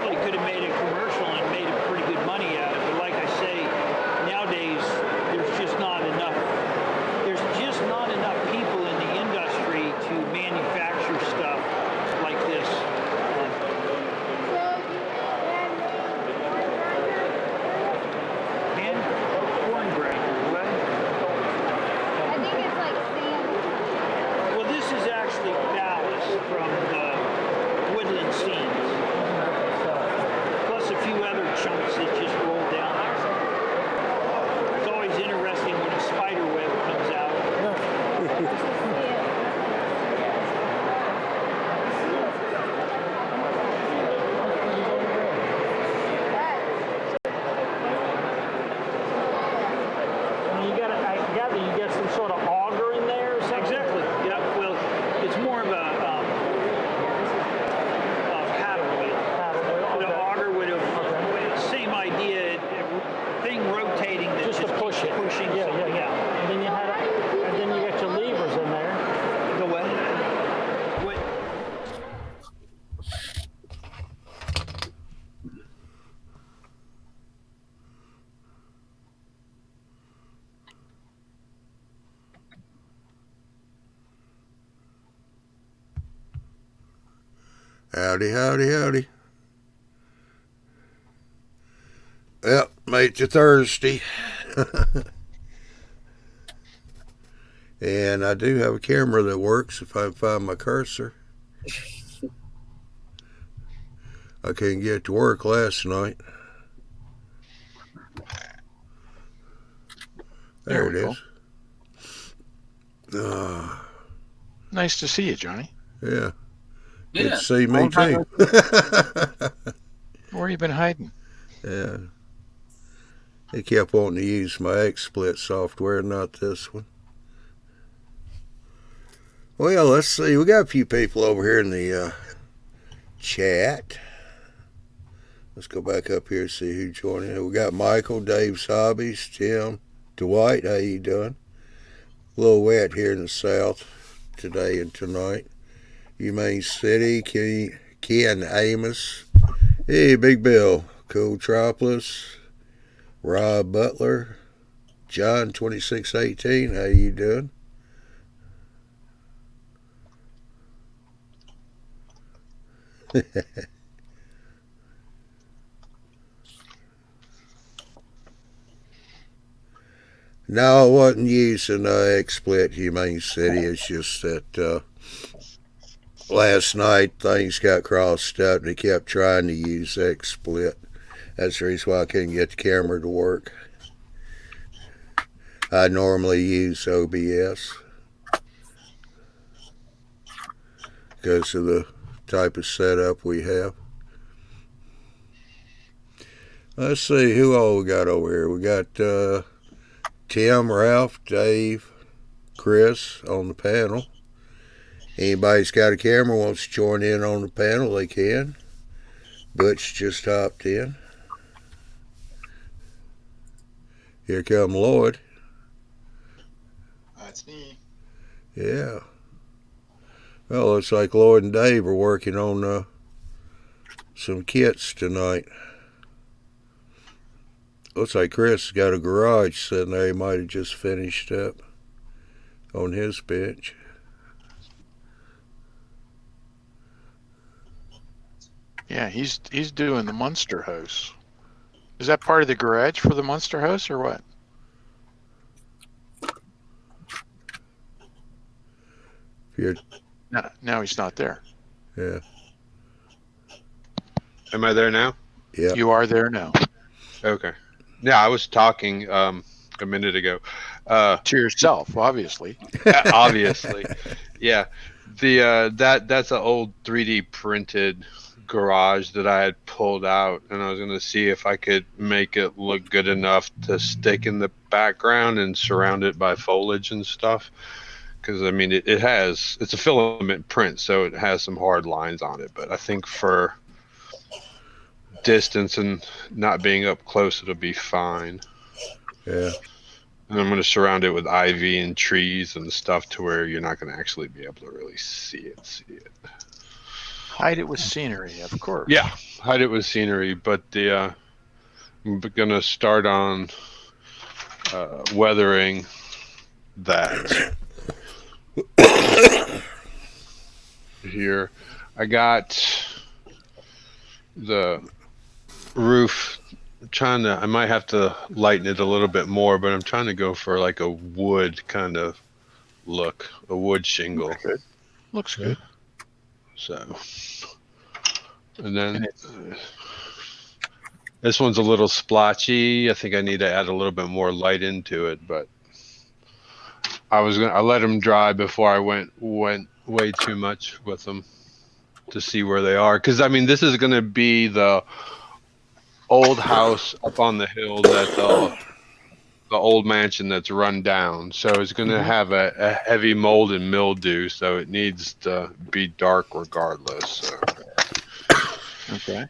really could have made a commercial and made a pretty good money out of it. But like I say, nowadays there's just not enough. There's just not enough people in the industry to manufacture stuff like this. And corn grinder, what? I think it's like sand. Well, this is actually ballast from the woodland scenes, plus a few other chunks that just roll down there. It's always interesting when a spider web comes out. I gather you get some sort of auger in there or something? Exactly. Yep. Well, it's more of a paddle wheel. Okay. The auger would have same idea, thing rotating that Just to push it. pushing Yeah, something out. And then you got your levers in there. The what? What? Howdy, howdy, howdy. Yep, made you thirsty. And I do have a camera that works if I can find my cursor. I couldn't get to work last night. There it is. Nice to see you, Johnny. Yeah. Yeah. Good to see me too. Where you been hiding? Yeah. He kept wanting to use my XSplit software, not this one. Well, let's see. We got a few people over here in the chat. Let's go back up here and see who joined in. We got Michael, Dave's Hobbies, Tim, Dwight. How you doing? A little wet here in the south today and tonight. Humane City, Ken Amos. Hey, Big Bill. Cool Tropolis. Rob Butler. John 2618. How you doing? No, I wasn't using XSplit Humane City. It's just that last night things got crossed up and they kept trying to use XSplit. That's the reason why I couldn't get the camera to work. I normally use OBS because of the type of setup we have. Let's see who all we got over here. We got Tim, Ralph, Dave, Chris on the panel. Anybody's got a camera wants to join in on the panel, they can. Butch just hopped in. Here come Lloyd. That's me. Yeah. Well, looks like Lloyd and Dave are working on some kits tonight. Looks like Chris has got a garage sitting there. He might have just finished up on his bench. Yeah, he's doing the Munster house. Is that part of the garage for the Munster house or what? No, he's not there. Yeah. Am I there now? Yeah. You are there now. Okay. Yeah, I was talking a minute ago. To yourself, obviously. Obviously. Yeah. The that's an old 3D printed garage that I had pulled out, and I was going to see if I could make it look good enough to stick in the background and surround it by foliage and stuff. Because I mean, it's a filament print, so it has some hard lines on it. But I think for distance and not being up close, it'll be fine. Yeah. And I'm going to surround it with ivy and trees and stuff to where you're not going to actually be able to really see it. Hide it with scenery, of course. Yeah, hide it with scenery, but I'm gonna start on weathering that here. I got the roof I might have to lighten it a little bit more, but I'm trying to go for like a wood kind of look, a wood shingle. Looks good. So, and then And this one's a little splotchy. I think I need to add a little bit more light into it, but I let them dry before I went way too much with them to see where they are. Because I mean, this is going to be the old house up on the hill that the old mansion that's run down. So it's going to have a heavy mold and mildew. So it needs to be dark regardless. So. Okay.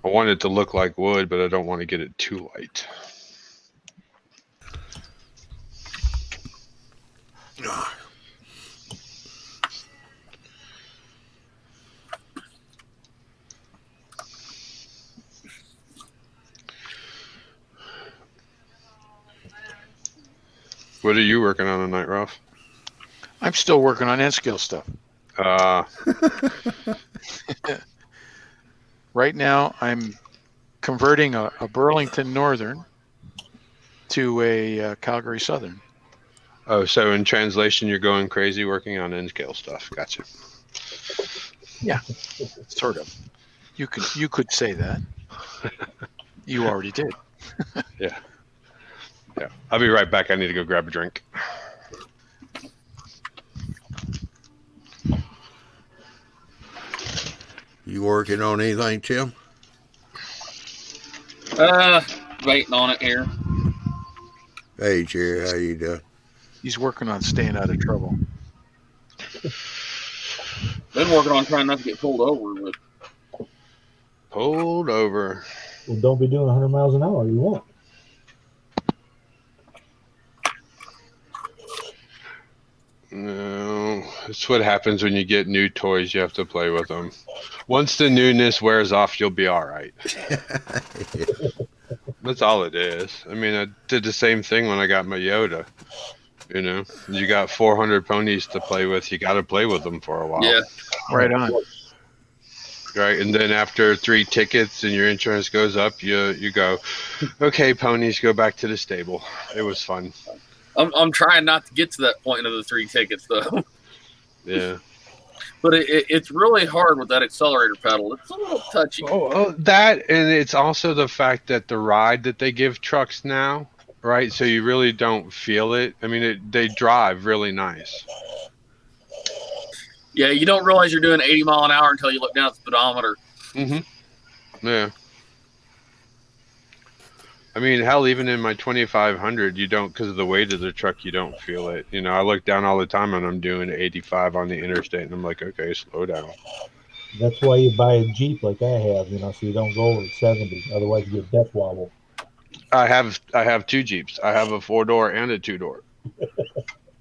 I want it to look like wood, but I don't want to get it too light. What are you working on tonight, Ralph? I'm still working on N-scale stuff. Right now, I'm converting a Burlington Northern to a Calgary Southern. Oh, so in translation, you're going crazy working on N-scale stuff. Gotcha. Yeah, sort of. You could say that. You already did. Yeah. I'll be right back. I need to go grab a drink. You working on anything, Tim? Waiting on it here. Hey, Jerry, how you doing? He's working on staying out of trouble. Been working on trying not to get pulled over, but Pulled over. Well, don't be doing 100 miles an hour. You won't. No, it's what happens when you get new toys. You have to play with them. Once the newness wears off, you'll be all right. That's all it is. I mean, I did the same thing when I got my Yoda. You know, you got 400 ponies to play with. You got to play with them for a while. yeah. Right on. Right, and then after 3 tickets and your insurance goes up, you go, okay, ponies, go back to the stable. It was fun. I'm trying not to get to that point of the 3 tickets though. Yeah. But it's really hard with that accelerator pedal. It's a little touchy. Oh, that, and it's also the fact that the ride that they give trucks now, right? So you really don't feel it. I mean, they drive really nice. Yeah, you don't realize you're doing 80 mile an hour until you look down at the speedometer. Mm-hmm. Yeah. I mean, hell, even in my 2500, you don't, because of the weight of the truck, you don't feel it. You know, I look down all the time and I'm doing 85 on the interstate, and I'm like, okay, slow down. That's why you buy a Jeep like I have, so you don't go over 70. Otherwise, you get death wobble. I have 2 Jeeps. I have a 4-door and a 2-door.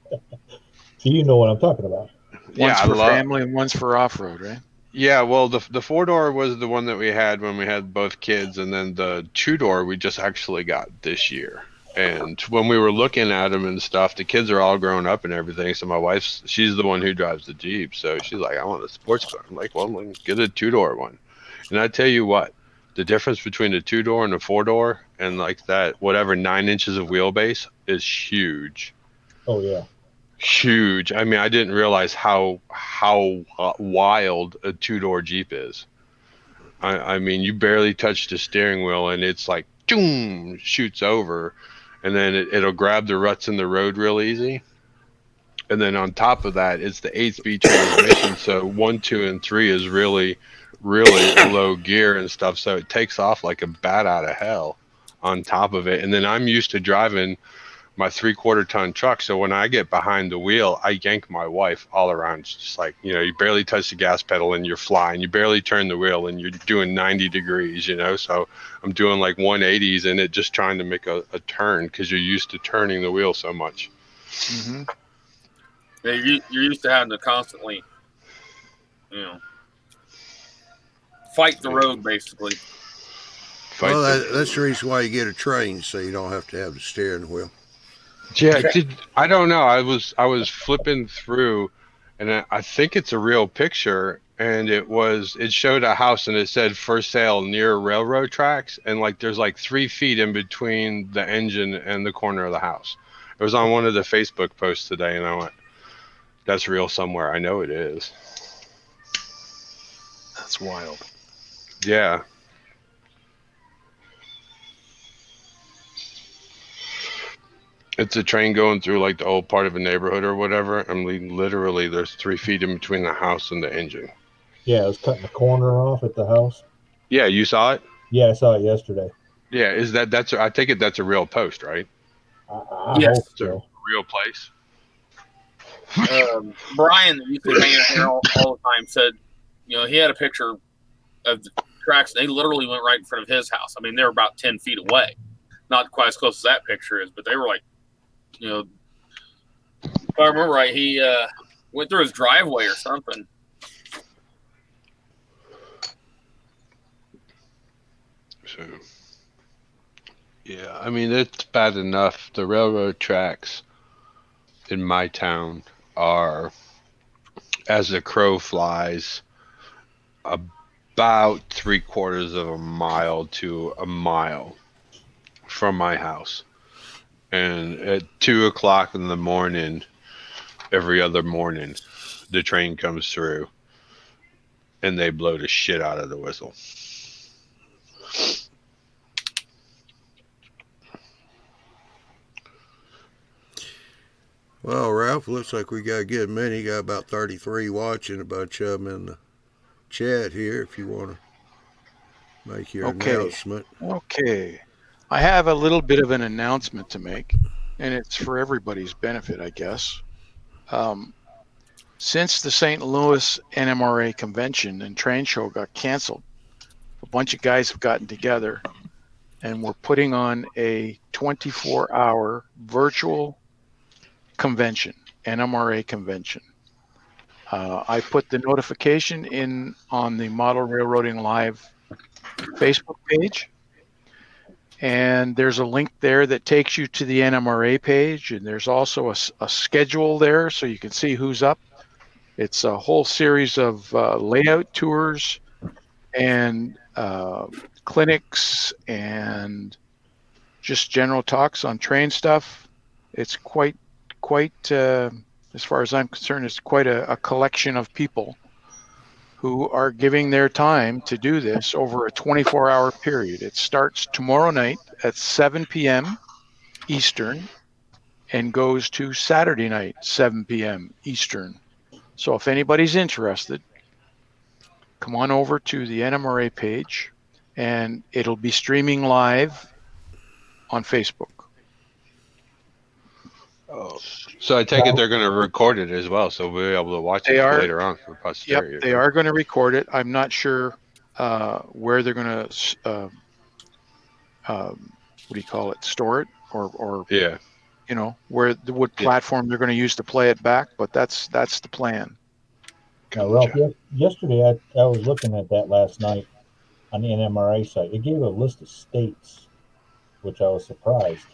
So you know what I'm talking about. One's for family and one's for off-road, right? Yeah, well, the 4-door was the one that we had when we had both kids, and then the 2-door we just actually got this year. And when we were looking at them and stuff, the kids are all grown up and everything. So my wife's, she's the one who drives the Jeep. So she's like, I want a sports car. I'm like, well, let's get a 2-door one. And I tell you what, the difference between a 2-door and a 4-door and like that, whatever 9 inches of wheelbase is huge. Oh yeah. Huge. I mean, I didn't realize how wild a 2-door Jeep is. I mean, you barely touch the steering wheel and it's like, boom, shoots over, and then it'll grab the ruts in the road real easy. And then on top of that, it's the 8-speed transmission. So 1, 2, and 3 is really, really low gear and stuff. So it takes off like a bat out of hell on top of it. And then I'm used to driving my 3/4 ton truck, so when I get behind the wheel, I yank my wife all around. It's just like, you barely touch the gas pedal and you're flying. You barely turn the wheel and you're doing 90 degrees, so I'm doing like 180s in it, just trying to make a turn because you're used to turning the wheel so much. Mm-hmm. You're used to having to constantly, fight the road, basically. Well, that's the reason why you get a train, so you don't have to have the steering wheel. Yeah, I don't know. I was flipping through, and I think it's a real picture, and it showed a house and it said for sale near railroad tracks, and like there's like 3 feet in between the engine and the corner of the house. It was on one of the Facebook posts today, and I went, "That's real somewhere. I know it is." That's wild. Yeah. It's a train going through like the old part of a neighborhood or whatever. I mean, literally, there's 3 feet in between the house and the engine. Yeah, I was cutting the corner off at the house. Yeah, you saw it? Yeah, I saw it yesterday. Yeah, I take it that's a real post, right? I Yes. hope It's a so. real place. Brian, that used to hang out here all the time, said, he had a picture of the tracks. They literally went right in front of his house. I mean, they were about 10 feet away. Not quite as close as that picture is, but they were like, if I remember right, he went through his driveway or something. So, yeah, I mean, it's bad enough. The railroad tracks in my town are, as the crow flies, about 3/4 of a mile to a mile from my house. And at 2 o'clock in the morning, every other morning, the train comes through and they blow the shit out of the whistle. Well, Ralph, looks like we got a good many. You got about 33 watching, a bunch of them in the chat here if you want to make your announcement. Okay. I have a little bit of an announcement to make, and it's for everybody's benefit, I guess. Since the St. Louis NMRA convention and train show got canceled, a bunch of guys have gotten together and we're putting on a 24-hour virtual convention, NMRA convention. I put the notification in on the Model Railroading Live Facebook page, and there's a link there that takes you to the NMRA page, and there's also a schedule there so you can see who's up. It's a whole series of layout tours and clinics and just general talks on train stuff. It's quite as far as I'm concerned, it's quite a collection of people who are giving their time to do this over a 24-hour period. It starts tomorrow night at 7 p.m. Eastern and goes to Saturday night, 7 p.m. Eastern. So if anybody's interested, come on over to the NMRA page, and it'll be streaming live on Facebook. So I take it they're going to record it as well, so we'll be able to watch it later on for posterity. Yep, they are going to record it. I'm not sure where they're going to, what do you call it, store it, or yeah, what platform they're going to use to play it back. But that's the plan. Now, Ralph, yesterday I was looking at that last night on the NMRA site. It gave a list of states, which I was surprised.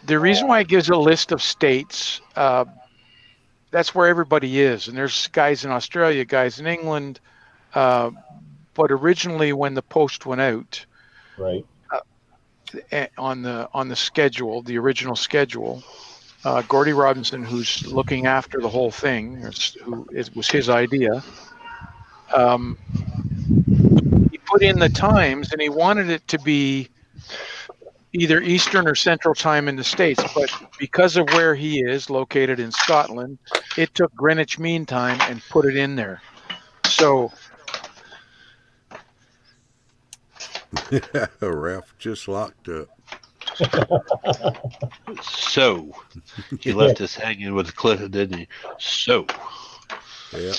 The reason why it gives a list of states, that's where everybody is. And there's guys in Australia, guys in England. But originally when the post went out, right, on the schedule, the original schedule, Gordy Robinson, who's looking after the whole thing, was his idea. He put in the times and he wanted it to be either Eastern or Central time in the States, but because of where he is located in Scotland, it took Greenwich Mean Time and put it in there. So Ralph just locked up. So he left us hanging with Cliff, didn't he? So yeah.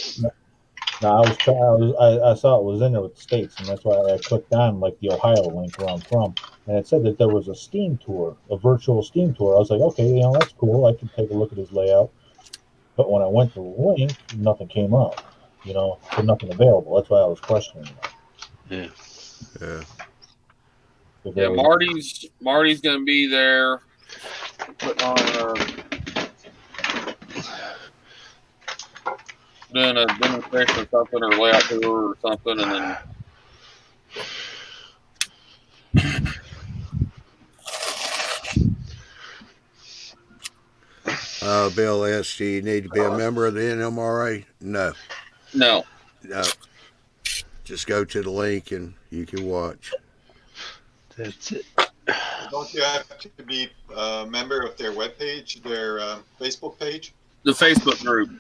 No, I saw it was in there with the states, and that's why I clicked on like the Ohio link where I'm from, and it said that there was a steam tour, a virtual steam tour. I was like, okay, that's cool. I can take a look at his layout. But when I went to the link, nothing came up. So nothing available. That's why I was questioning that. Yeah. Yeah. If Yeah, there was- Marty's going to be there putting on doing a demonstration or something, or layout tour or something, and then Bill asked, do you need to be a member of the NMRA? No. no. Just go to the link and you can watch. That's it. Don't you have to be a member of their webpage, their Facebook page? The Facebook group.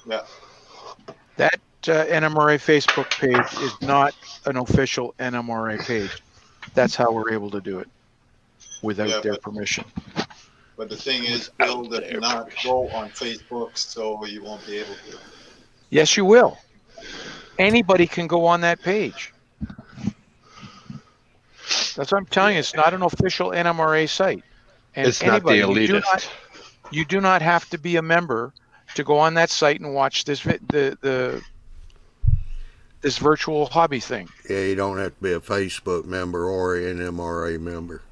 Yeah. That NMRA Facebook page is not an official NMRA page. That's how we're able to do it without their permission. But the thing is, Bill does their not permission. go on Facebook, so you won't be able to. Yes, you will. Anybody can go on that page. That's what I'm telling you. It's not an official NMRA site. And It's not the anybody, elitist. you do not have to be a member to go on that site and watch this this virtual hobby thing. Yeah, you don't have to be a Facebook member or an NMRA member.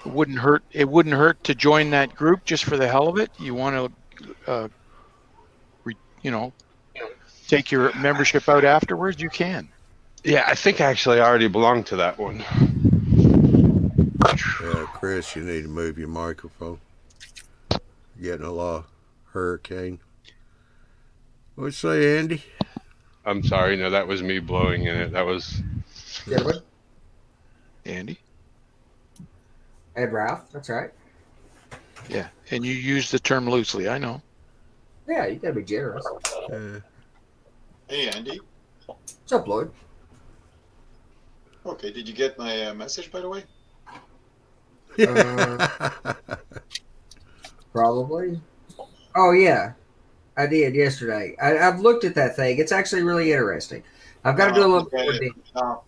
It wouldn't hurt. It wouldn't hurt to join that group just for the hell of it. You want to, take your membership out afterwards. You can. Yeah, I think actually I already belong to that one. Yeah, Chris, you need to move your microphone. You're getting a lot of hurricane. What'd you say, Andy? I'm sorry, no, that was me blowing in it. That was Gentlemen, Andy. Ed Ralph, that's right. Yeah, and you use the term loosely. I know. Yeah, you gotta be generous. Hey, Andy. What's up, Lloyd? Okay, did you get my message, by the way? Probably. Oh yeah, I did yesterday. I've looked at that thing. It's actually really interesting. I've got to do a little Look at more it. dig. No,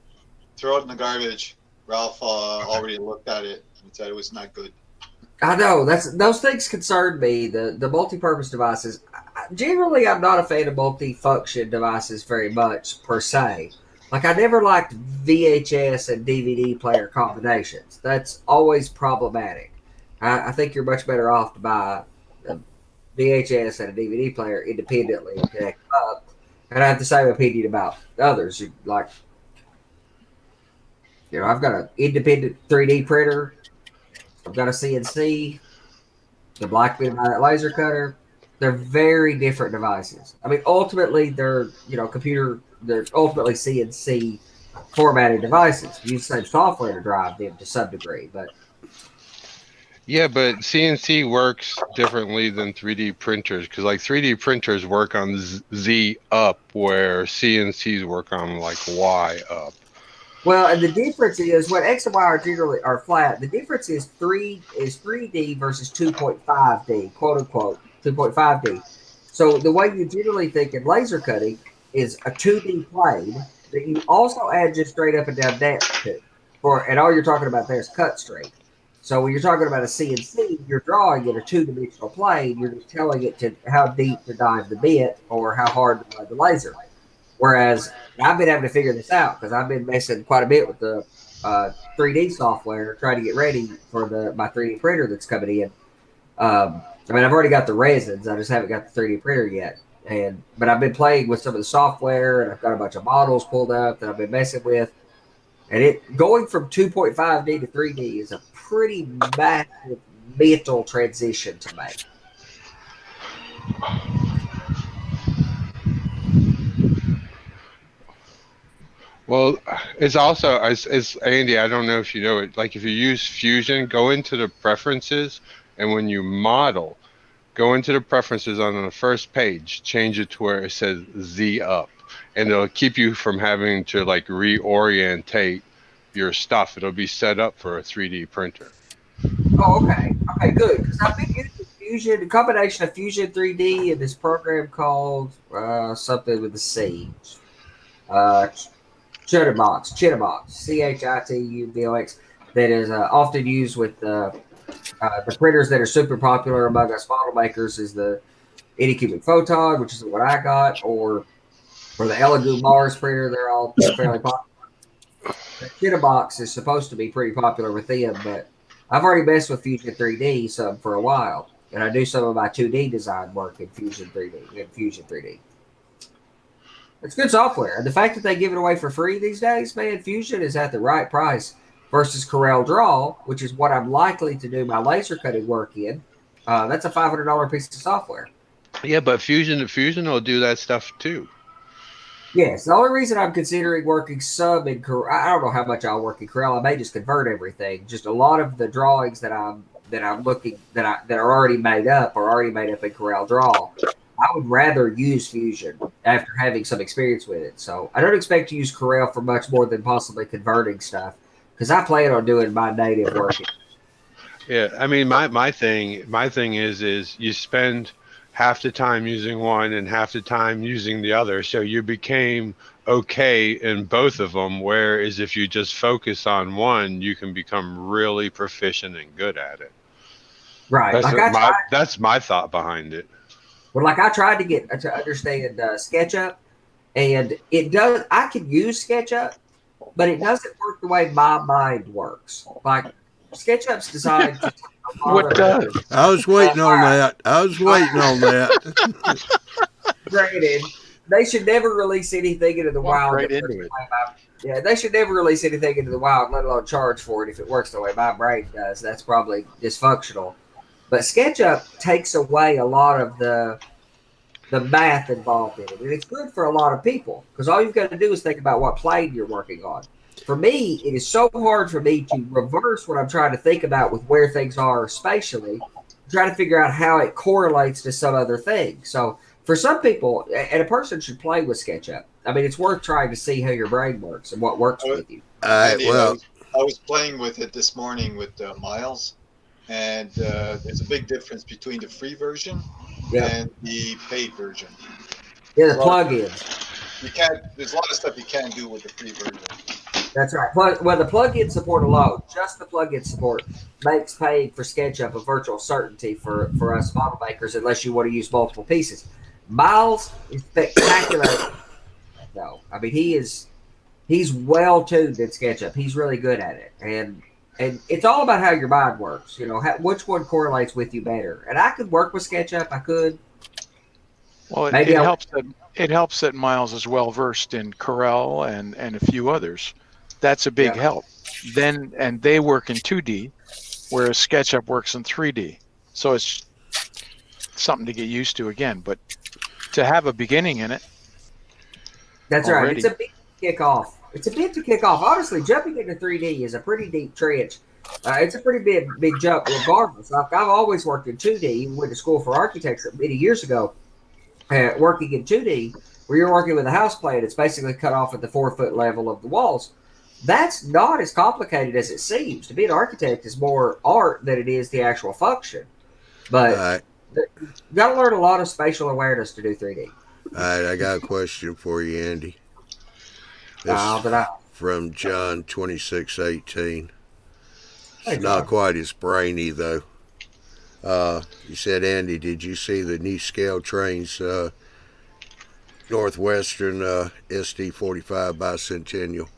throw it in the garbage. Ralph already looked at it and said it was not good. I know those things concern me. The multi-purpose devices. Generally, I'm not a fan of multi-function devices very much per se. Like I never liked VHS and DVD player combinations. That's always problematic. I think you're much better off to buy a VHS and a DVD player independently and connect them up. And I have the same opinion about others. Like, I've got an independent 3D printer. I've got a CNC. The black bit of my laser cutter. They're very different devices. I mean, ultimately, they're they're ultimately CNC formatted devices. You use the same software to drive them to some degree, but yeah, but CNC works differently than 3D printers because like 3D printers work on Z up where CNCs work on like Y up. well, and the difference is when X and Y are generally are flat. The difference is 3D versus 2.5D, quote unquote 2.5D. So the way you generally think in laser cutting is a 2D plane that you also add just straight up and down depth to. And all you're talking about there is cut straight. So when you're talking about a CNC, you're drawing in a two-dimensional plane. You're just telling it to how deep to dive the bit or how hard to run the laser. Whereas I've been having to figure this out because I've been messing quite a bit with the 3D software, trying to get ready for my 3D printer that's coming in. I mean, I've already got the resins. I just haven't got the 3D printer yet. But I've been playing with some of the software, and I've got a bunch of models pulled up that I've been messing with. And it going from 2.5D to 3D is a pretty massive mental transition to make. Well, it's also it's Andy. I don't know if you know it. Like if you use Fusion, go into the preferences, and when you model, go into the preferences on the first page. Change it to where it says Z up, and it'll keep you from having to like reorientate your stuff. It'll be set up for a 3D printer. Oh, okay. Okay, good. Because I've been using Fusion, a combination of Fusion 3D and this program called something with a C. Chitterbox, Chitubox, that is often used with the printers that are super popular among us model makers. Is the Anycubic Photon, which is what I got, or the Elegoo Mars printer. They're all fairly popular. The Shitterbox is supposed to be pretty popular with them, but I've already messed with Fusion 3D some for a while, and I do some of my 2D design work in Fusion 3D. It's good software. And the fact that they give it away for free these days, man, Fusion is at the right price versus Corel Draw, which is what I'm likely to do my laser cutting work in. That's a $500 piece of software. Yeah, but Fusion will do that stuff too. Yes, the only reason I'm considering working some in Corel, I don't know how much I'll work in Corel. I may just convert everything. Just a lot of the drawings that I'm looking that are already made up are already made up in Corel Draw. I would rather use Fusion after having some experience with it. So I don't expect to use Corel for much more than possibly converting stuff because I plan on doing my native work. Yeah, I mean my thing is you spend half the time using one and half the time using the other, so you became okay in both of them. Whereas if you just focus on one, you can become really proficient and good at it. Right. That's my thought behind it. Well, like I tried to get to understand SketchUp, and it does. I can use SketchUp, but it doesn't work the way my mind works. Like SketchUp's designed to take a lot What of does? I was waiting on that. I was waiting on that. Granted, they should never release anything into the wild. Right into it. Yeah, they should never release anything into the wild, let alone charge for it. If it works the way my brain does, that's probably dysfunctional. But SketchUp takes away a lot of the math involved in it, and it's good for a lot of people because all you've got to do is think about what plane you're working on. For me, it is so hard for me to reverse what I'm trying to think about with where things are spatially, try to figure out how it correlates to some other thing. So for some people, and a person should play with SketchUp. I mean, it's worth trying to see how your brain works and what works with you. All right, Andy, well, I was playing with it this morning with Miles, and there's a big difference between the free version Yeah, and the paid version. yeah, the plugins. There's a lot of stuff you can't do with the free version. That's right. Well, the plugin support alone, just the plugin support, makes paying for SketchUp a virtual certainty for us model makers, unless you want to use multiple pieces. Miles is spectacular, though. I mean, he's well tuned in SketchUp. He's really good at it, and it's all about how your mind works. You know, which one correlates with you better. And I could work with SketchUp. I could. Well, Maybe it helps that Miles is well versed in Corel and a few others. That's a big help. And they work in 2D, whereas SketchUp works in 3D. So it's something to get used to again. But to have a beginning in it, That's already. right. It's a bit to kick off. It's a bit to kick off. Honestly, jumping into 3D is a pretty deep trench. It's a pretty big jump, regardless. I've always worked in 2D. Went to school for architecture many years ago. Working in 2D, where you're working with a house plan, it's basically cut off at the 4-foot level of the walls. That's not as complicated as it seems. To be an architect is more art than it is the actual function. But you got to learn a lot of spatial awareness to do 3D. All right, I got a question for you, Andy. This from John 2618. It's not quite as brainy, though. You said, Andy, did you see the new scale trains, Northwestern SD45 Bicentennial?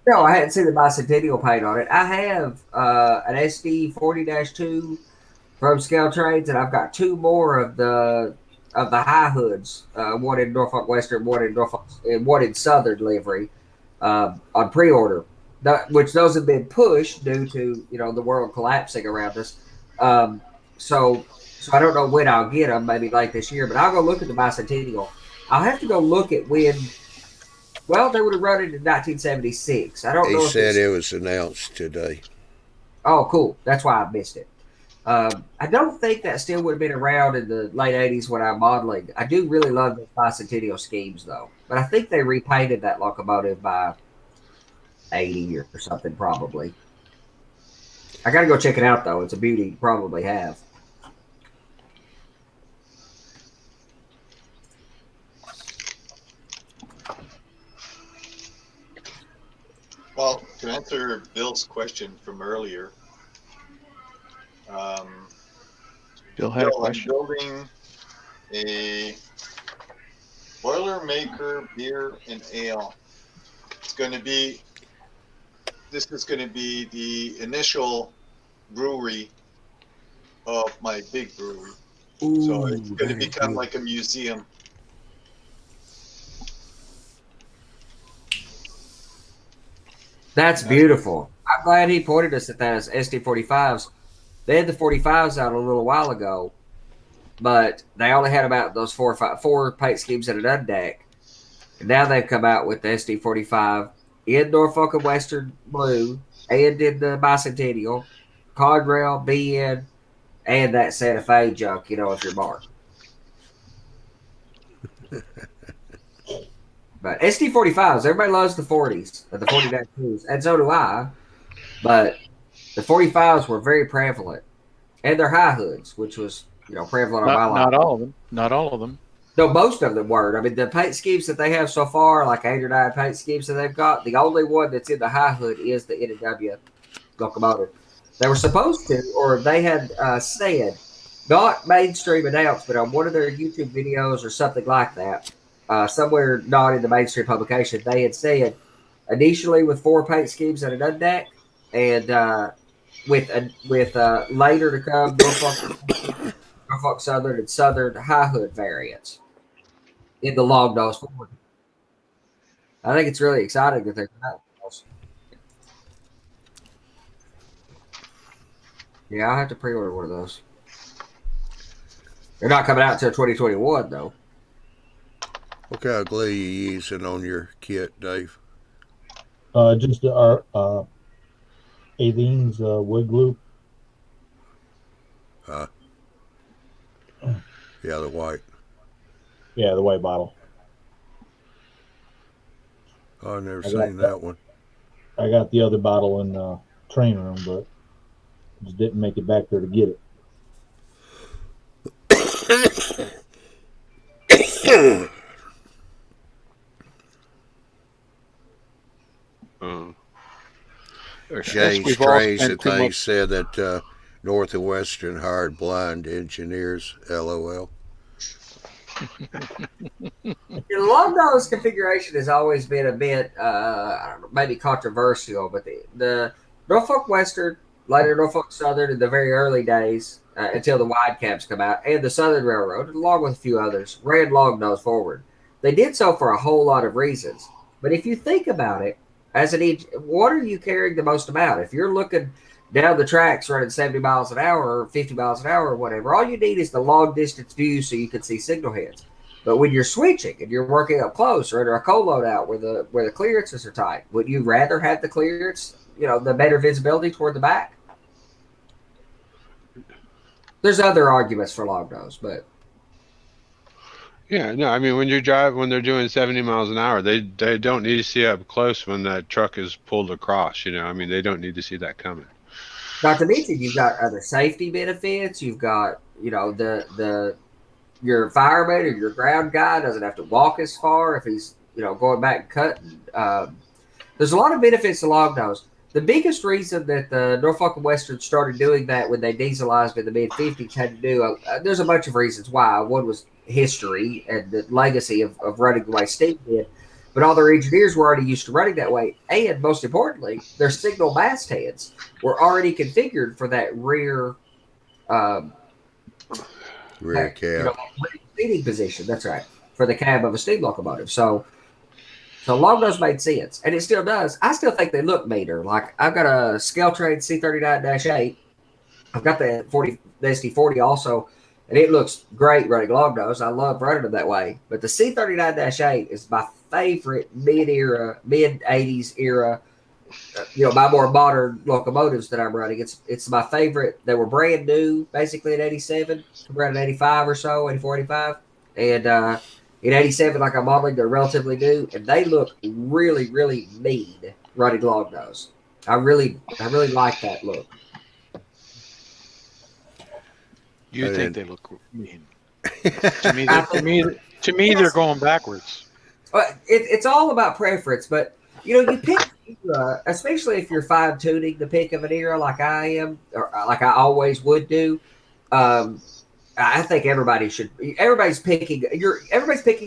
No, I hadn't seen the Bicentennial paint on it. I have an SD40-2 from Scale Trains, and I've got two more of the high hoods, one in Norfolk Western, one in Southern livery, on pre-order. Which those have been pushed due to the world collapsing around us. So I don't know when I'll get them. Maybe late this year, but I'll go look at the Bicentennial. I'll have to go look at when. Well, they would have run it in 1976. I don't know. He said it was announced today. Oh, cool. That's why I missed it. I don't think that still would have been around in the late 80s when I'm modeling. I do really love the Bicentennial schemes, though. But I think they repainted that locomotive by 80 or something, probably. I got to go check it out, though. It's a beauty. Probably have. Well, to answer Bill's question from earlier, Bill had a Bill, I'm question. building a Boilermaker beer and ale. It's going to be, this is going to be the initial brewery of my big brewery. So it's Ooh, going to that is become good. like a museum. That's That's beautiful. I'm glad he pointed us at that as SD45s. They had the 45s out a little while ago, but they only had about those four paint schemes in an undeck. And now they've come out with the SD45 in Norfolk and Western Blue and in the Bicentennial, Conrail, BN, and that Santa Fe junk, if you're Mark. But SD45s, everybody loves the 40s, the 40-2s, and so do I. But the 45s were very prevalent, and their high hoods, which was prevalent on my line. Not all of them. Not all of them. No, most of them were. I mean, the paint schemes that they have so far, like 8 or 9 paint schemes that they've got, the only one that's in the high hood is the N&W locomotive. They were supposed to, or they had said, not mainstream announced, but on one of their YouTube videos or something like that, somewhere not in the mainstream publication, they had said initially with 4 paint schemes and an undeck, and with later to come Norfolk Southern and Southern high hood variants in the long nose forward. I think it's really exciting that they're coming out. Yeah, I'll have to pre-order one of those. They're not coming out until 2021, though. What kind of glue you using on your kit, Dave? Just our Aveen's wood glue. Yeah, the white. Yeah, the white bottle. Oh, I've never I seen that one. I got the other bottle in the train room, but just didn't make it back there to get it. Shane We've all Strange, spent that too thing much. said that North and Western hired blind engineers. LOL. The long nose configuration has always been a bit, I don't know, maybe controversial, but the Norfolk Western, later Norfolk Southern in the very early days, until the wide caps come out, and the Southern Railroad, along with a few others, ran long nose forward. They did so for a whole lot of reasons. But if you think about it, what are you carrying the most amount? If you're looking down the tracks running 70 miles an hour or 50 miles an hour or whatever, all you need is the long distance view so you can see signal heads. But when you're switching and you're working up close or under a coal load out where the clearances are tight, would you rather have the clearance, the better visibility toward the back? There's other arguments for long nose, but Yeah, no, I mean when they're doing 70 miles an hour, they don't need to see up close when that truck is pulled across. I mean they don't need to see that coming. not to mention you've got other safety benefits. You've got the your fireman or your ground guy doesn't have to walk as far if he's going back and cutting. There's a lot of benefits to long nose. The biggest reason that the Norfolk and Western started doing that when they dieselized in the mid 50s had to do, there's a bunch of reasons why. One was history and the legacy of running the way steam did, but all their engineers were already used to running that way. And most importantly, their signal mastheads were already configured for that rear Rear cab. seating position. That's right, for the cab of a steam locomotive. So long nose made sense, and it still does. I still think they look meaner. Like I've got a Scaletrade C39-8. I've got the SD40 also, and it looks great running long nose. I love running them that way. But the C39-8 is my favorite mid 80s era. My more modern locomotives that I'm running. It's my favorite. They were brand new, basically in '87, around 85 or so, 84, 85, and in '87, like I'm modeling, they're relatively new, and they look really, really mean running long nose. I really like that look. You I think didn't. they look mean? To me, they're going backwards. It's all about preference, but you pick, especially if you're fine tuning the pick of an era like I am, or like I always would do. I think everybody's picking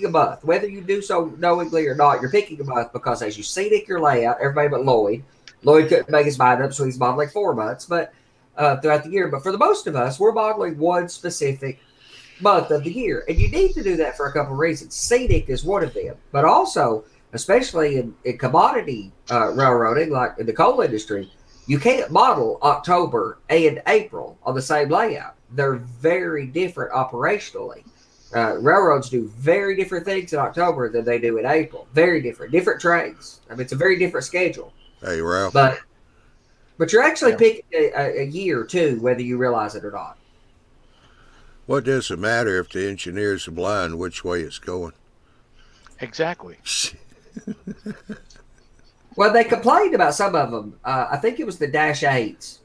a month, whether you do so knowingly or not. You're picking a month because as you scenic your layout, everybody but Lloyd couldn't make his mind up, so he's modeling 4 months, but throughout the year. But for the most of us, we're modeling one specific month of the year, and you need to do that for a couple of reasons. Scenic is one of them, but also, especially in commodity railroading, like in the coal industry, you can't model October and April on the same layout. They're very different operationally. Railroads do very different things in October than they do in April. Very different trains. I mean, it's a very different schedule. Hey, Ralph. But you're actually picking a year too, whether you realize it or not. What does it matter if the engineers are blind which way it's going? Exactly. Well, they complained about some of them. I think it was the Dash 8s.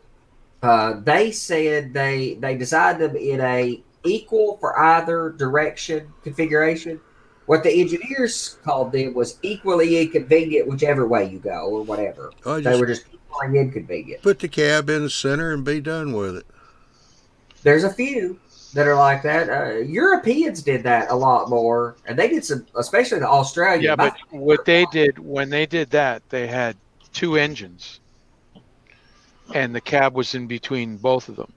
They said they designed them in a equal for either direction configuration. What the engineers called them was equally inconvenient whichever way you go or whatever. They were just equally inconvenient. Put the cab in the center and be done with it. There's a few that are like that. Europeans did that a lot more, and they did some, especially the Australian. Yeah, but what they did when they did that, they had 2 engines, and the cab was in between both of them.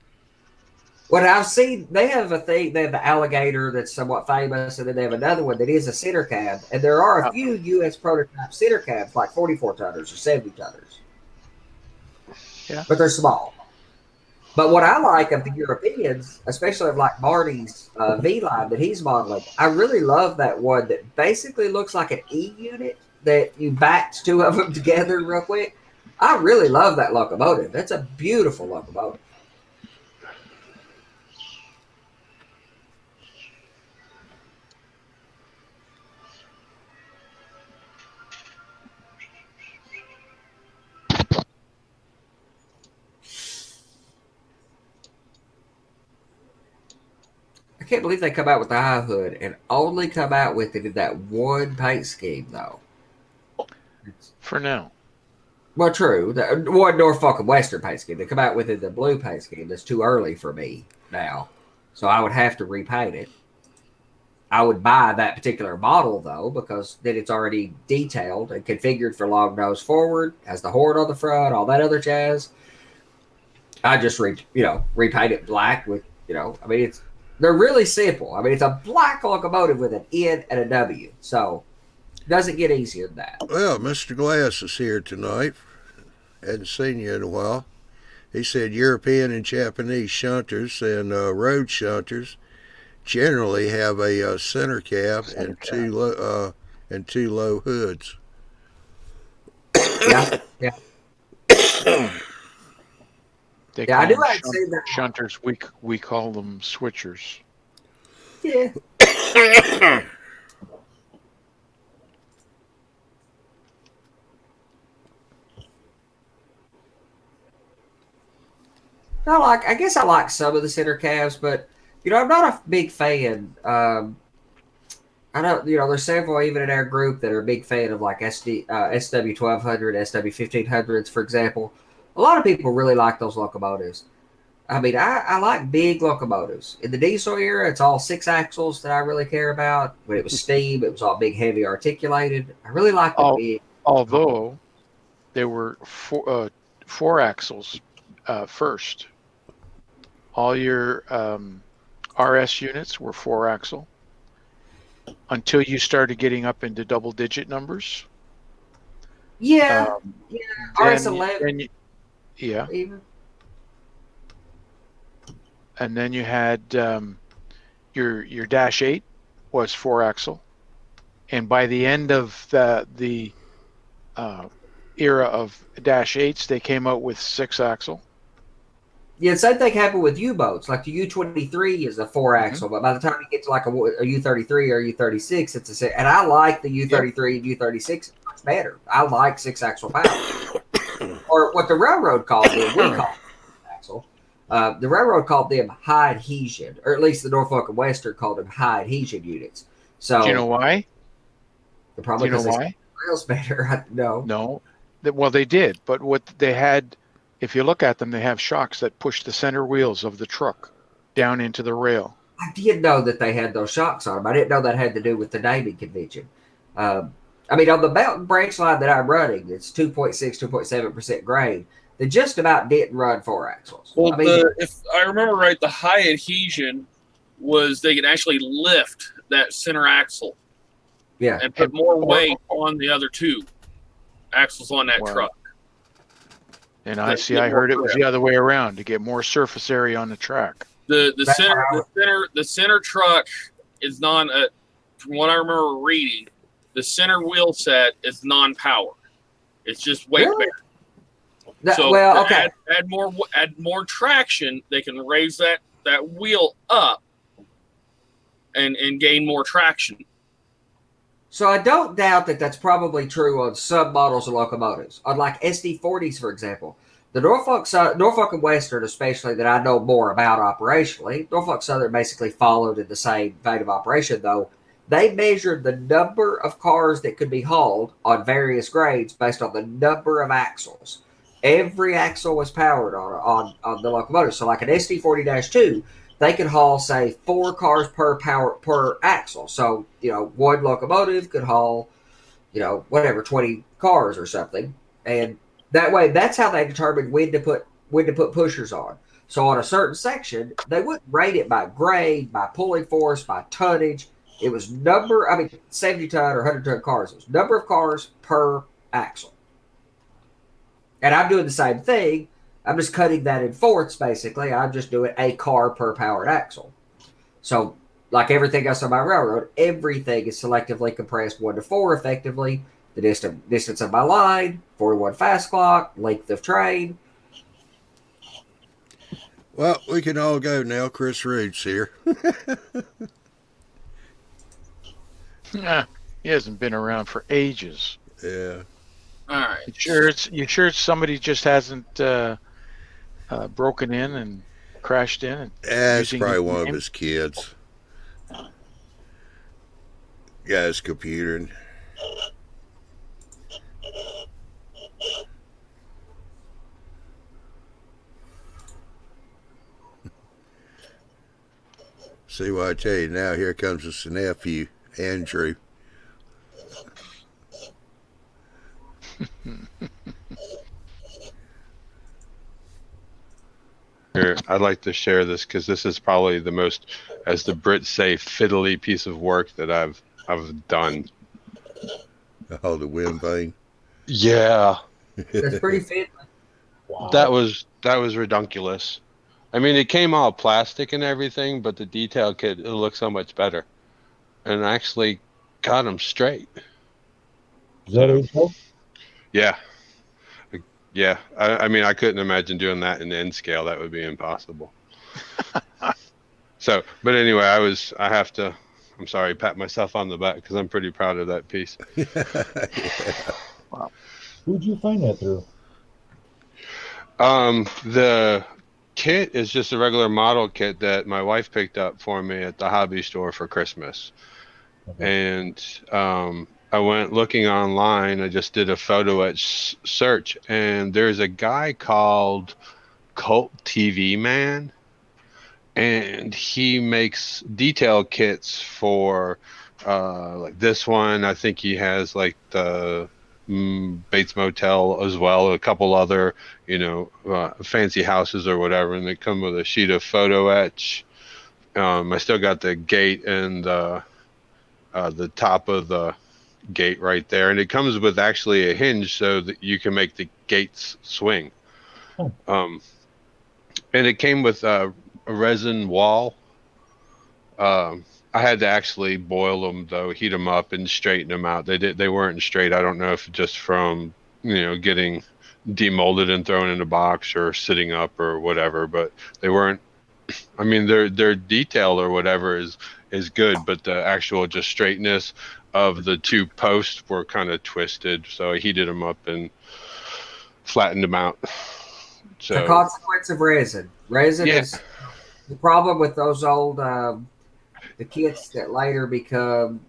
What I've seen, they have the Alligator that's somewhat famous, and then they have another one that is a center cab, and there are a few U.S. prototype center cabs, like 44 tonners or 70 tonners. Yeah, but they're small. But what I like of the Europeans, especially of like Marty's V-Line that he's modeling, I really love that one that basically looks like an E unit that you backed 2 of them together real quick. I really love that locomotive. That's a beautiful locomotive. I can't believe they come out with the high hood and only come out with it in that one paint scheme, though. For now. Well, true. The one Norfolk and Western paint scheme. They come out with it in the blue paint scheme. That's too early for me now. So I would have to repaint it. I would buy that particular model, though, because then it's already detailed and configured for long nose forward, has the horn on the front, all that other jazz. I just repaint it black with, I mean, they're really simple. I mean, it's a black locomotive with an N and a W. So it doesn't get easier than that. Well, Mr. Glass is here tonight. Hadn't seen you in a while. He said European and Japanese shunters and road shunters generally have a center cab and two low hoods. Yeah. I do like to say that. Shunters, we call them switchers. Yeah. I guess I like some of the center cabs, but I'm not a big fan. I know there's several even in our group that are a big fan of like SW 1200, SW 1500s, for example. A lot of people really like those locomotives. I mean, I like big locomotives. In the diesel era, it's all 6 axles that I really care about. When it was steam, it was all big, heavy, articulated. I really like the big. Although there were 4 axles first. All your RS units were 4 axle until you started getting up into double-digit numbers. Yeah, RS 11. Yeah. Even. And then you had your Dash 8 was 4 axle, and by the end of the era of Dash 8s, they came out with 6 axle. Yeah, same thing happened with U-boats. Like the U-23 is a 4 axle, but by the time you get to like a U-33 or U-36, it's a 6. And I like the U-33 and U-36 much better. I like 6 axle power, or what the railroad called them. We call it axle. The railroad called them high adhesion, or at least the Norfolk and Western called them high adhesion units. So do you know why? Probably do you know why? Rails better. No. No. Well, they did, but what they had, if you look at them, they have shocks that push the center wheels of the truck down into the rail. I did know that they had those shocks on them. I didn't know that had to do with the naming convention. I mean, on the mountain branch line that I'm running, it's 2.6, 2.7% grade. They just about didn't run 4 axles. Well, I mean, if I remember right, the high adhesion was they can actually lift that center axle yeah. and put more weight on the other 2 axles on that Wow. truck. And To I get more heard it was grip. the other way around to get more surface area on the track. The That's center what the center truck is from what I remember reading, the center wheel set is non-power. It's just weight Really? bearing. So well, to okay. add more traction, they can raise that wheel up and gain more traction. So I don't doubt that that's probably true on some models of locomotives. On like SD40s, for example, the Norfolk and Western, especially that I know more about operationally, Norfolk Southern basically followed in the same vein of operation, though. They measured the number of cars that could be hauled on various grades based on the number of axles. Every axle was powered on the locomotive. So like an SD40-2, they could haul, say, 4 cars per axle. So, one locomotive could haul, whatever, 20 cars or something. And that way, that's how they determined when to put pushers on. So on a certain section, they wouldn't rate it by grade, by pulling force, by tonnage. It was 70-ton or 100-ton cars. It was number of cars per axle. And I'm doing the same thing. I'm just cutting that in fourths, basically. I'm just doing a car per powered axle. So, like everything else on my railroad, everything is selectively compressed 1-4 effectively. The distance of my line, 41 fast clock, length of train. Well, we can all go now. Chris Reed's here. He hasn't been around for ages. Yeah. All right. You sure somebody just hasn't broken in and crashed in? And That's using probably his one of name? his kids. Got his computer. And see what I tell you now. Here comes his nephew, Andrew. Here, I'd like to share this because this is probably the most, as the Brits say, fiddly piece of work that I've done. Oh, the wind vane. Yeah, That's pretty fiddly. Wow. that was redunculous. I mean, it came all plastic and everything, but the detail kit, it looked so much better, and I actually got them straight. Is that info? Yeah. Yeah, I mean, I couldn't imagine doing that in N scale. That would be impossible. So, but anyway, I'm sorry, pat myself on the back because I'm pretty proud of that piece. Wow. Who'd you find that through? The kit is just a regular model kit that my wife picked up for me at the hobby store for Christmas. Okay. And I went looking online. I just did a photo etch search, and there's a guy called Cult TV Man, and he makes detail kits for like this one. I think he has like the Bates Motel as well, a couple other fancy houses or whatever, and they come with a sheet of photo etch. I still got the gate and the top of the gate right there, and it comes with actually a hinge so that you can make the gates swing. And it came with a resin wall. I had to actually boil them though, heat them up and straighten them out. They weren't straight. I don't know if just from getting demolded and thrown in a box or sitting up or whatever, but they weren't. I mean, their detail or whatever is good, but the actual just straightness of the 2 posts were kind of twisted, so I heated them up and flattened them out. So the consequence of resin. Resin is the problem with those old the kits that later become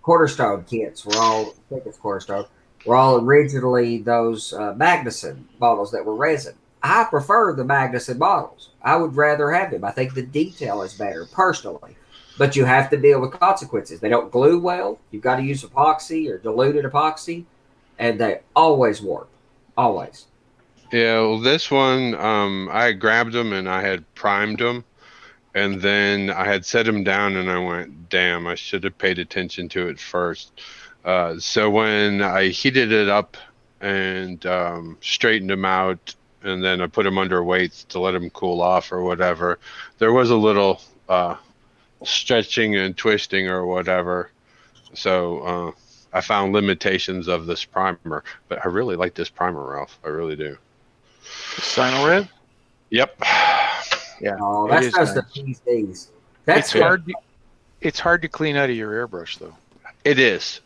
Cornerstone kits. I think it's Cornerstone. Were all originally those Magnuson models that were resin. I prefer the Magnuson models. I would rather have them. I think the detail is better personally, but you have to deal with consequences. They don't glue well. You've got to use epoxy or diluted epoxy, and they always warp. Always. Yeah, well, this one, I had grabbed them and I had primed them, and then I had set them down, and I went, "Damn, I should have paid attention to it first." So when I heated it up and straightened them out, and then I put them under weights to let them cool off or whatever, there was a little stretching and twisting or whatever. So I found limitations of this primer, but I really like this primer, Ralph. I really do. Sino Red? Yep. Yeah. Oh, it that's is just nice. the PCs. That's It's good. hard. It's hard to clean out of your airbrush, though. It is,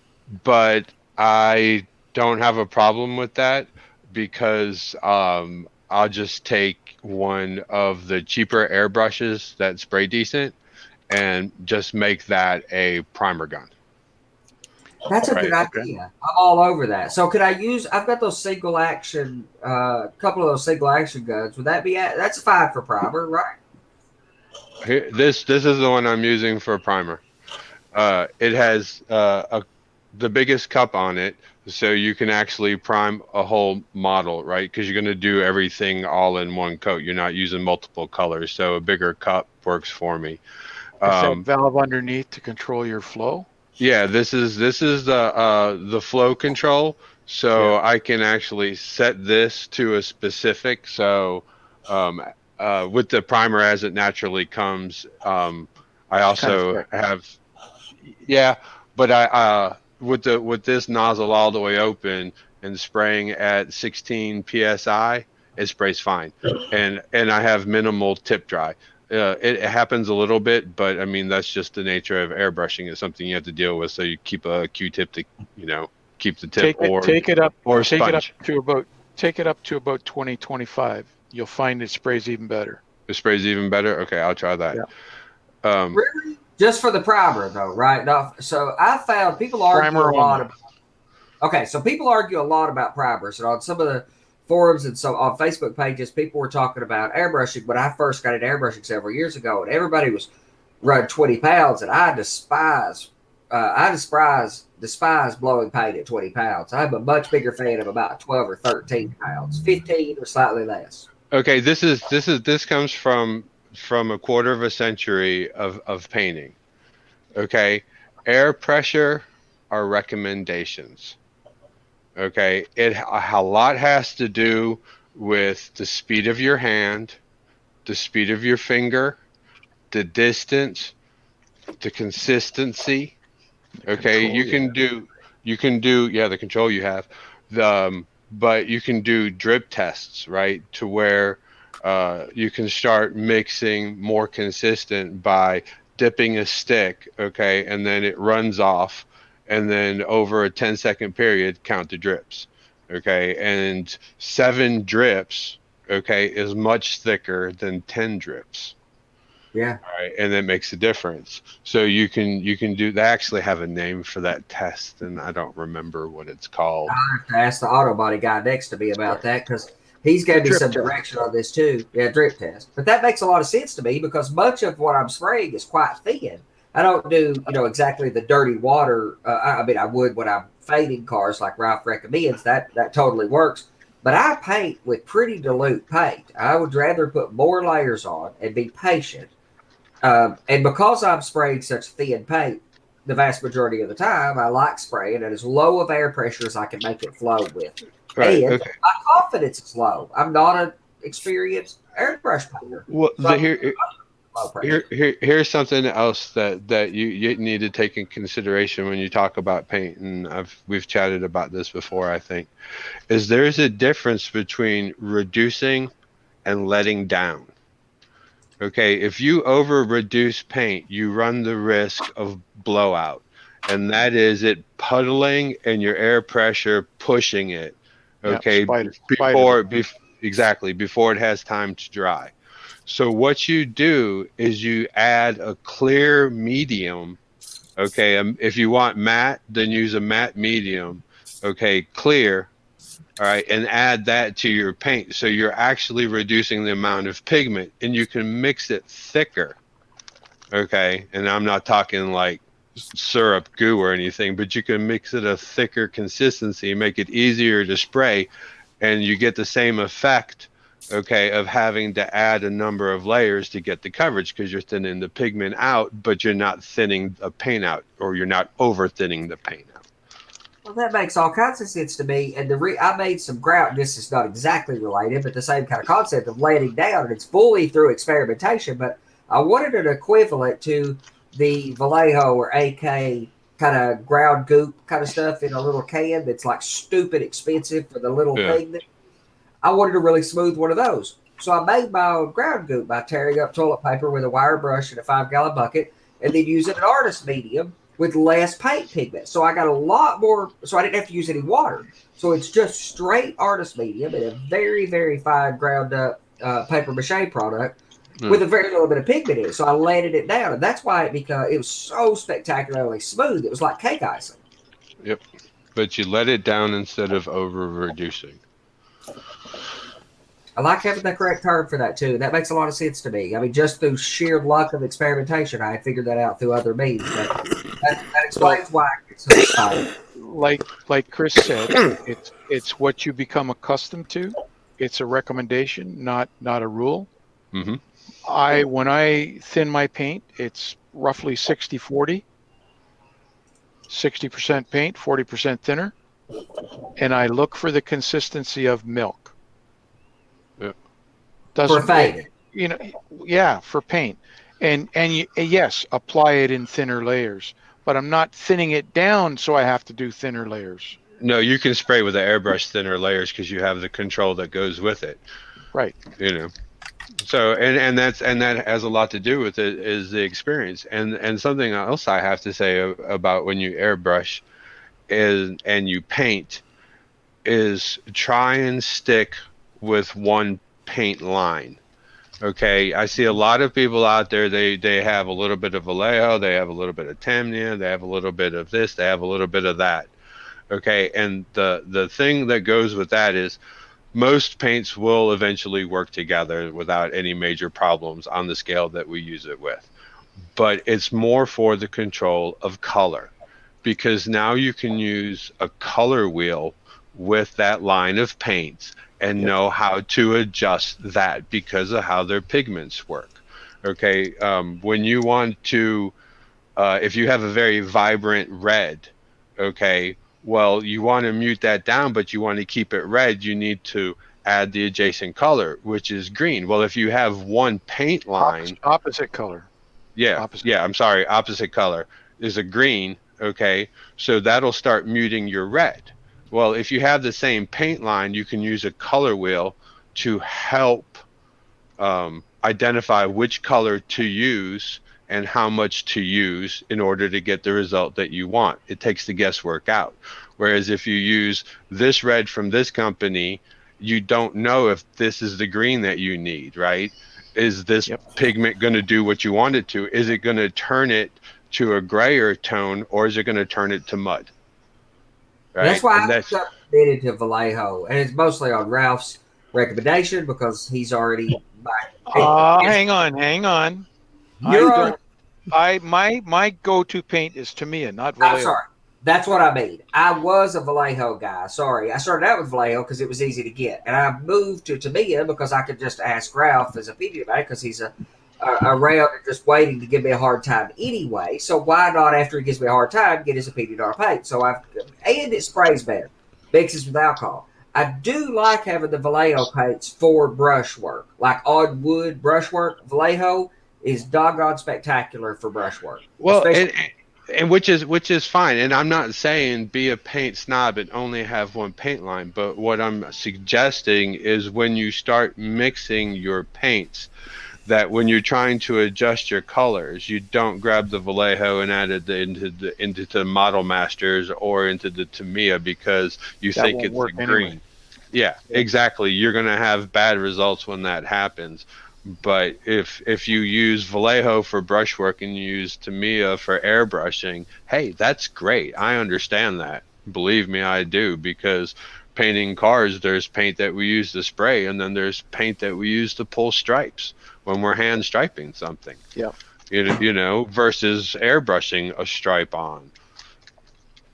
but I don't have a problem with that because I'll just take one of the cheaper airbrushes that spray decent and just make that a primer gun. That's a good Right. idea. I'm all over that. So could I use? I've got those single action, couple of those single action guns. Would that be? That's fine for primer, right? Here, this is the one I'm using for primer. It has the biggest cup on it, so you can actually prime a whole model, right? Because you're going to do everything all in one coat. You're not using multiple colors, so a bigger cup works for me. Is that valve underneath to control your flow? Yeah, this is the flow control, so Yeah. I can actually set this to a specific. So with the primer as it naturally comes, I It's kind of also thick. have. Yeah, but I with this nozzle all the way open and spraying at 16 psi, it sprays fine, and I have minimal tip dry. It happens a little bit, but I mean that's just the nature of airbrushing. It's something you have to deal with, so you keep a Q-tip to keep the tip Take it up sponge. to about 20-25. You'll find it sprays even better. It sprays even better. Okay, I'll try that. Yeah. Really? Just for the primer, though, right? No, so I found people argue Primer a lot only. about. Okay, so people argue a lot about primers, and on some of the forums and so on Facebook pages, people were talking about airbrushing. When I first got into airbrushing several years ago, and everybody was running 20 pounds, and I despise blowing paint at 20 pounds. I'm a much bigger fan of about 12 or 13 pounds, 15 or slightly less. Okay, this comes from a quarter of a century of painting. Okay, air pressure are recommendations. Okay, a lot has to do with the speed of your hand, the speed of your finger, the distance, the consistency. Okay, you can do the control you have, but you can do drip tests, right? To where you can start mixing more consistent by dipping a stick, okay, and then it runs off, and then over a 10-second period, count the drips, okay, and 7 drips, okay, is much thicker than 10 drips. Yeah. Right, and that makes a difference. So you can do. They actually have a name for that test, and I don't remember what it's called. I have to ask the auto body guy next to me about that because he's gave me Drip some test. direction on this too. Yeah, drip test. But that makes a lot of sense to me because much of what I'm spraying is quite thin. I don't do, exactly the dirty water. I mean, I would when I'm fading cars like Ralph recommends. That totally works. But I paint with pretty dilute paint. I would rather put more layers on and be patient. And because I'm spraying such thin paint, the vast majority of the time, I like spraying at as low of air pressure as I can make it flow with. Right. And Okay. my confidence is low. I'm not an experienced airbrush painter. Well, So I'm low pressure. here's something else that you need to take in consideration when you talk about paint, and we've chatted about this before. I think is there's a difference between reducing and letting down. Okay, if you over reduce paint, you run the risk of blowout, and that is it puddling and your air pressure pushing it. Yeah. Okay, Spider. exactly before it has time to dry. So what you do is you add a clear medium. Okay, if you want matte, then use a matte medium. Okay, clear, all right, and add that to your paint. So you're actually reducing the amount of pigment, and you can mix it thicker. Okay, and I'm not talking like syrup goo or anything, but you can mix it a thicker consistency, make it easier to spray, and you get the same effect, okay, of having to add a number of layers to get the coverage because you're thinning the pigment out, but you're not thinning the paint out, or you're not over thinning the paint out. Well, that makes all kinds of sense to me. And I made some grout. This is not exactly related, but the same kind of concept of laying down. And it's fully through experimentation. But I wanted an equivalent to the Vallejo or AK kind of ground goop kind of stuff in a little can that's like stupid expensive for the little Yeah. thing. I wanted a really smooth one of those. So I made my own ground goop by tearing up toilet paper with a wire brush in a 5-gallon bucket and then using an artist medium with less paint pigment. So I got a lot more, so I didn't have to use any water. So it's just straight artist medium and a very, very fine ground up paper mache product with a very little bit of pigment in it. So I landed it down, and that's why it was so spectacularly smooth. It was like cake icing. Yep. But you let it down instead of over reducing. I like having the correct term for that too. That makes a lot of sense to me. I mean, just through sheer luck of experimentation, I had figured that out through other means. But that explains why I get so excited. Like Chris said, it's what you become accustomed to. It's a recommendation, not a rule. Mm-hmm. When I thin my paint, it's roughly 60-40. 60% paint, 40% thinner. And I look for the consistency of milk. For paint. For paint. And yes, apply it in thinner layers. But I'm not thinning it down, so I have to do thinner layers. No, you can spray with the airbrush thinner layers because you have the control that goes with it. Right. So and that has a lot to do with it is the experience. And something else I have to say about when you airbrush and you paint is try and stick with one paint line. Okay, I see a lot of people out there, they have a little bit of Vallejo, they have a little bit of Tamiya, they have a little bit of this, they have a little bit of that. Okay, and the thing that goes with that is most paints will eventually work together without any major problems on the scale that we use it with. But it's more for the control of color, because now you can use a color wheel with that line of paints and know how to adjust that because of how their pigments work. Okay, when you want to, if you have a very vibrant red, okay, well, you want to mute that down, but you want to keep it red, you need to add the adjacent color, which is green. Well, if you have one paint line, opposite color. Opposite color is a green, okay, so that'll start muting your red. Well, if you have the same paint line, you can use a color wheel to help identify which color to use and how much to use in order to get the result that you want. It takes the guesswork out. Whereas if you use this red from this company, you don't know if this is the green that you need, right? Is this pigment going to do what you want it to? Is it going to turn it to a grayer tone, or is it going to turn it to mud? Right? That's why I'm committed to Vallejo, and it's mostly on Ralph's recommendation because he's already. Hang on. My go-to paint is Tamiya, not Vallejo. I'm sorry. That's what I mean. I was a Vallejo guy. Sorry. I started out with Vallejo because it was easy to get. And I moved to Tamiya because I could just ask Ralph his opinion about it because he's around and just waiting to give me a hard time anyway. So why not, after he gives me a hard time, get his opinion on paint? And it sprays better. Mixes with alcohol. I do like having the Vallejo paints for brushwork. Like on wood brushwork, Vallejo is doggone spectacular for brushwork. Well, and which is fine. And I'm not saying be a paint snob and only have one paint line. But what I'm suggesting is when you start mixing your paints, that when you're trying to adjust your colors, you don't grab the Vallejo and add it into the Model Masters or into the Tamiya because you think it's the green. Anyway. Yeah, exactly. You're going to have bad results when that happens. But if you use Vallejo for brushwork and you use Tamiya for airbrushing, hey, that's great. I understand that. Believe me, I do, because painting cars, there's paint that we use to spray, and then there's paint that we use to pull stripes when we're hand striping something. Yeah. You know, versus airbrushing a stripe on.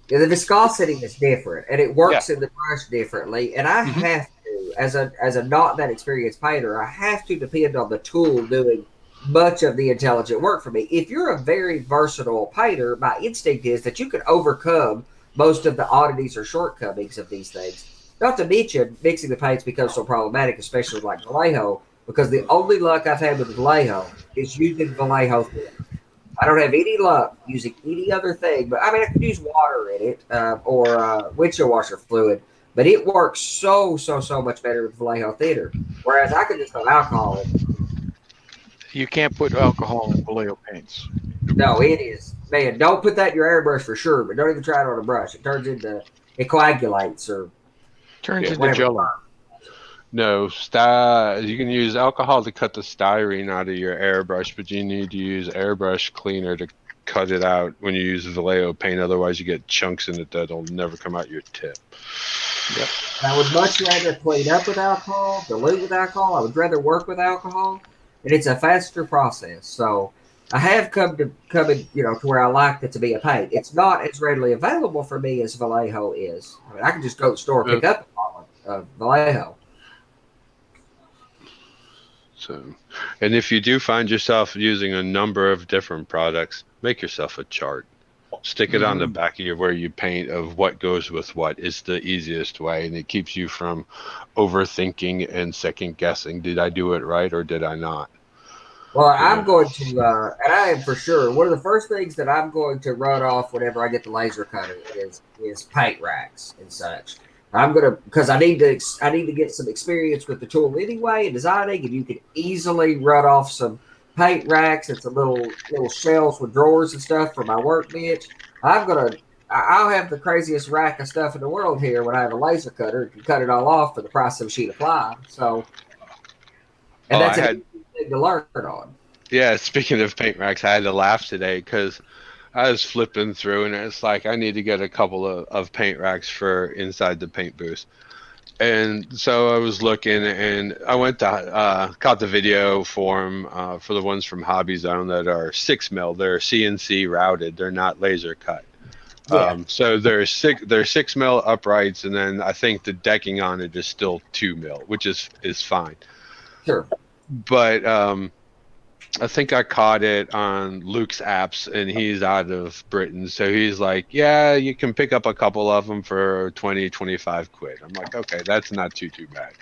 Yeah, the viscosity is different, and it Yeah. works in the brush differently. And I Mhm. have to, as a not that experienced painter, I have to depend on the tool doing much of the intelligent work for me. If you're a very versatile painter, my instinct is that you can overcome most of the oddities or shortcomings of these things. Not to mention, mixing the paints becomes so problematic, especially with like Vallejo, because the only luck I've had with Vallejo is using Vallejo thinner. I don't have any luck using any other thing, but I mean, I could use water in it or windshield washer fluid, but it works so much better with Vallejo thinner. Whereas I could just throw alcohol in. You can't put alcohol in Vallejo paints. No, it is, man. Don't put that in your airbrush for sure, but don't even try it on a brush. It coagulates or Turns into whatever. jello. No, you can use alcohol to cut the styrene out of your airbrush, but you need to use airbrush cleaner to cut it out when you use Vallejo paint. Otherwise, you get chunks in it that'll never come out your tip. Yep. I would much rather clean up with alcohol, dilute with alcohol. I would rather work with alcohol, and it's a faster process. So I have come in, to where I like it to be a paint. It's not as readily available for me as Vallejo is. I mean, I can just go to the store and pick up a bottle of Vallejo. So, and if you do find yourself using a number of different products, make yourself a chart. Stick it on the back of where you paint of what goes with what. Is the easiest way, and it keeps you from overthinking and second guessing. Did I do it right or did I not? Well, I'm going to, and I am for sure. One of the first things that I'm going to run off whenever I get the laser cutter is paint racks and such. I'm gonna because I need to get some experience with the tool anyway and designing, and you can easily run off some paint racks and some little shelves with drawers and stuff for my workbench. I'll have the craziest rack of stuff in the world here when I have a laser cutter. You can cut it all off for the price of a sheet of ply. So, and that's an easy thing to learn on. Yeah, speaking of paint racks, I had to laugh today because I was flipping through and it's like I need to get a couple of paint racks for inside the paint booth. And so I was looking and I went to caught the video for them for the ones from Hobby Zone that are 6 mil. They're CNC routed. They're not laser cut. Yeah. So they're 6 mil uprights, and then I think the decking on it is still 2 mil, which is fine. Sure. But I think I caught it on Luke's apps, and he's out of Britain. So he's like, yeah, you can pick up a couple of them for 20, 25 quid. I'm like, okay, that's not too bad.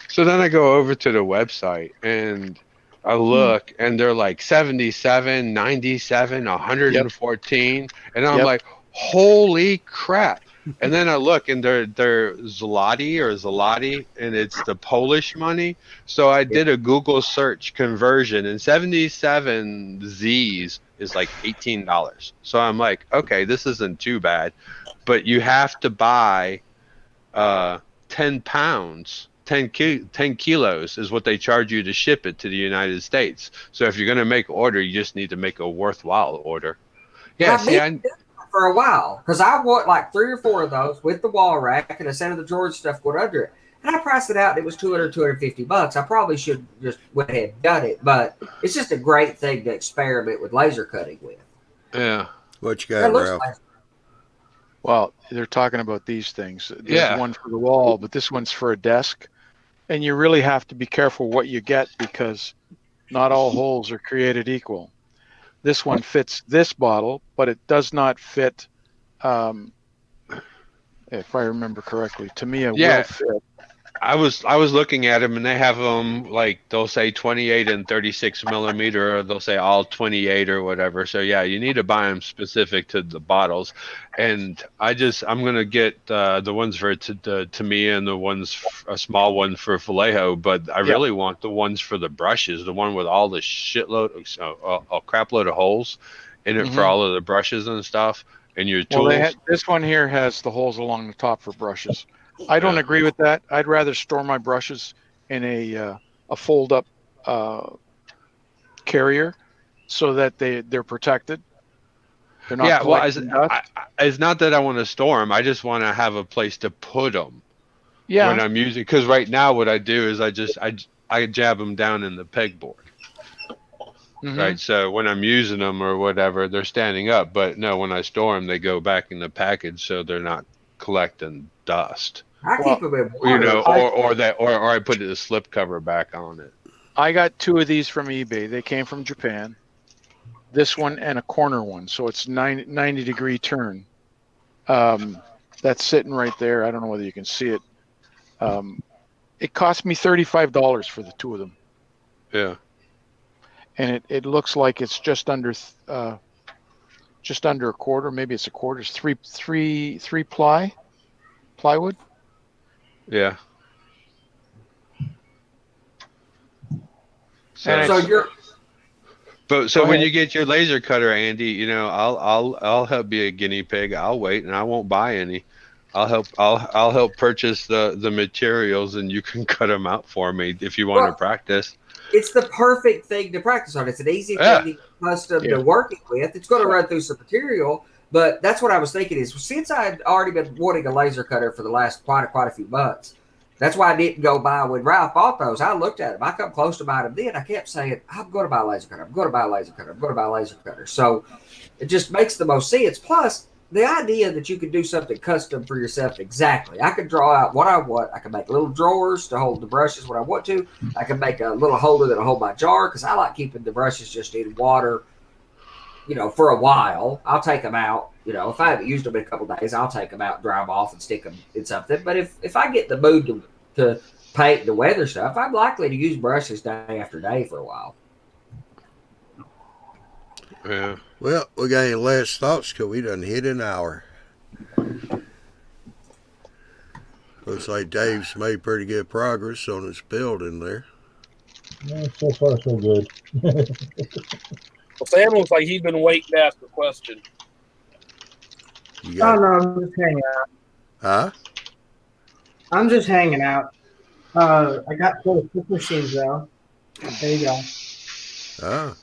So then I go over to the website, and I look, and they're like 77, 97, 114. And I'm like, holy crap. And then I look, and they're Zloty, and it's the Polish money. So I did a Google search conversion, and 77 Z's is like $18. So I'm like, okay, this isn't too bad, but you have to buy 10 pounds. 10 kilos is what they charge you to ship it to the United States. So if you're going to make an order, you just need to make a worthwhile order. Yeah, for a while because I want like 3 or 4 of those with the wall rack and a set of the drawers stuff going under it. And I priced it out and it was $250. I probably should just went ahead and done it, but it's just a great thing to experiment with laser cutting with. Yeah. What you got, Ralph? Well, they're talking about these things. There's one for the wall, but this one's for a desk. And you really have to be careful what you get because not all holes are created equal. This one fits this bottle, but it does not fit, if I remember correctly. Tamiya will fit. I was looking at them, and they have them like they'll say 28 and 36 millimeter, or they'll say all 28 or whatever. So yeah, you need to buy them specific to the bottles. And I'm gonna get the ones for Tamiya and the ones a small one for Vallejo, but I really want the ones for the brushes, the one with all the a crap load of holes in it for all of the brushes and stuff. And your tools. This one here has the holes along the top for brushes. I don't agree with that. I'd rather store my brushes in a fold-up carrier so that they're protected. They're not it's not that I want to store them. I just want to have a place to put them. Yeah. when I'm using, because right now what I do is I jab them down in the pegboard. Mhm. Right. So when I'm using them or whatever, they're standing up. But no, when I store them, they go back in the package, so they're not collecting dust. I Well, keep them in You water. know, or I put the slip cover back on it. I got 2 of these from eBay. They came from Japan. This one and a corner one, so it's 90-degree turn. That's sitting right there. I don't know whether you can see it. It cost me $35 for the 2 of them, Yeah. and it looks like it's just under a quarter. Maybe it's a quarter. It's three plywood. Yeah. And So it's you're But so Go when ahead. you get your laser cutter, Andy, you know, I'll help be a guinea pig. I'll wait and I won't buy any. I'll help purchase the materials and you can cut them out for me if you want to well, practice. it's the perfect thing to practice on. It's an easy thing Yeah. to get accustomed Yeah. to working with. It's going to run through some material, but that's what I was thinking is since I'd already been wanting a laser cutter for the last quite a few months, that's why I didn't go buy when Ralph bought those. I looked at them. I come close to buying them then. I kept saying, I'm going to buy a laser cutter. I'm going to buy a laser cutter. I'm going to buy a laser cutter. So it just makes the most sense. Plus, the idea that you could do something custom for yourself exactly. I could draw out what I want. I can make little drawers to hold the brushes when I want to. I can make a little holder that'll hold my jar because I like keeping the brushes just in water, for a while. I'll take them out. If I haven't used them in a couple of days, I'll take them out, dry them off, and stick them in something. But if I get in the mood to paint the weather stuff, I'm likely to use brushes day after day for a while. Yeah. Well, we got any last thoughts? Because we done hit an hour. Looks like Dave's made pretty good progress on his building there. Yeah, so far so good. Well, Sam looks like he's been waiting to ask a question. You Oh got, no, I'm just hanging out. huh? I'm just hanging out. I got 4 flip machines though. There you go. Ah,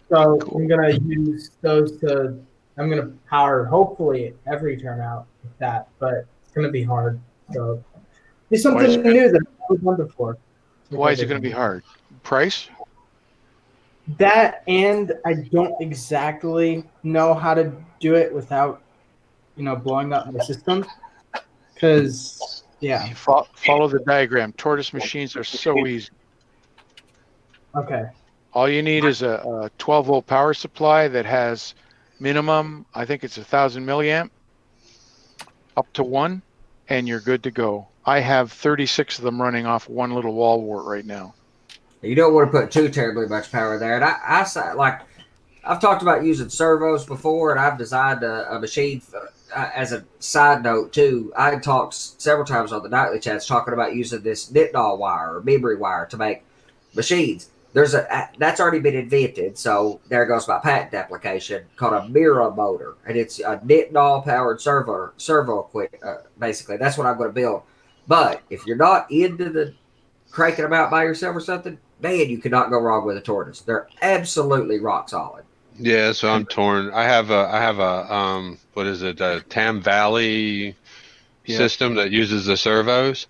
So Cool. I'm gonna use those to. I'm gonna power hopefully every turnout with that, but it's gonna be hard. So it's Why is something it, new that I've never done before. why is it going to be hard? Price? That and I don't exactly know how to do it without blowing up my system. Because yeah, Follow the diagram. Tortoise machines are so easy. okay. All you need is a 12-volt power supply that has minimum, I think it's 1,000 milliamp, up to 1, and you're good to go. I have 36 of them running off one little wall wart right now. You don't want to put too terribly much power there. And I say, like, I've talked about using servos before, and I've designed a machine as a side note, too. I talked several times on the nightly chats talking about using this Nitinol wire or memory wire to make machines. That's already been invented, so there goes my patent application called a Mira motor, and it's a Nitinol powered servo quick. Basically, that's what I'm going to build. But if you're not into the cranking them out by yourself or something, man, you cannot go wrong with a tortoise. They're absolutely rock solid. Yeah, so I'm torn. I have a what is it, a Tam Valley Yeah. system that uses the servos.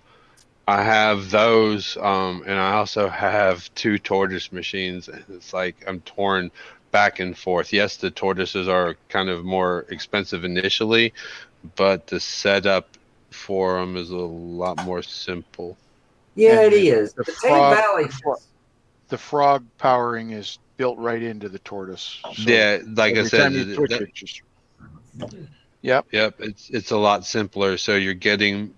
I have those, and I also have 2 tortoise machines, and it's like I'm torn back and forth. Yes, the tortoises are kind of more expensive initially, but the setup for them is a lot more simple. Yeah, And it is. the The Tam frog, Valley. the frog powering is built right into the tortoise. So Yeah, like I every said, time you switch it, just yep. yep, it's a lot simpler. So you're getting,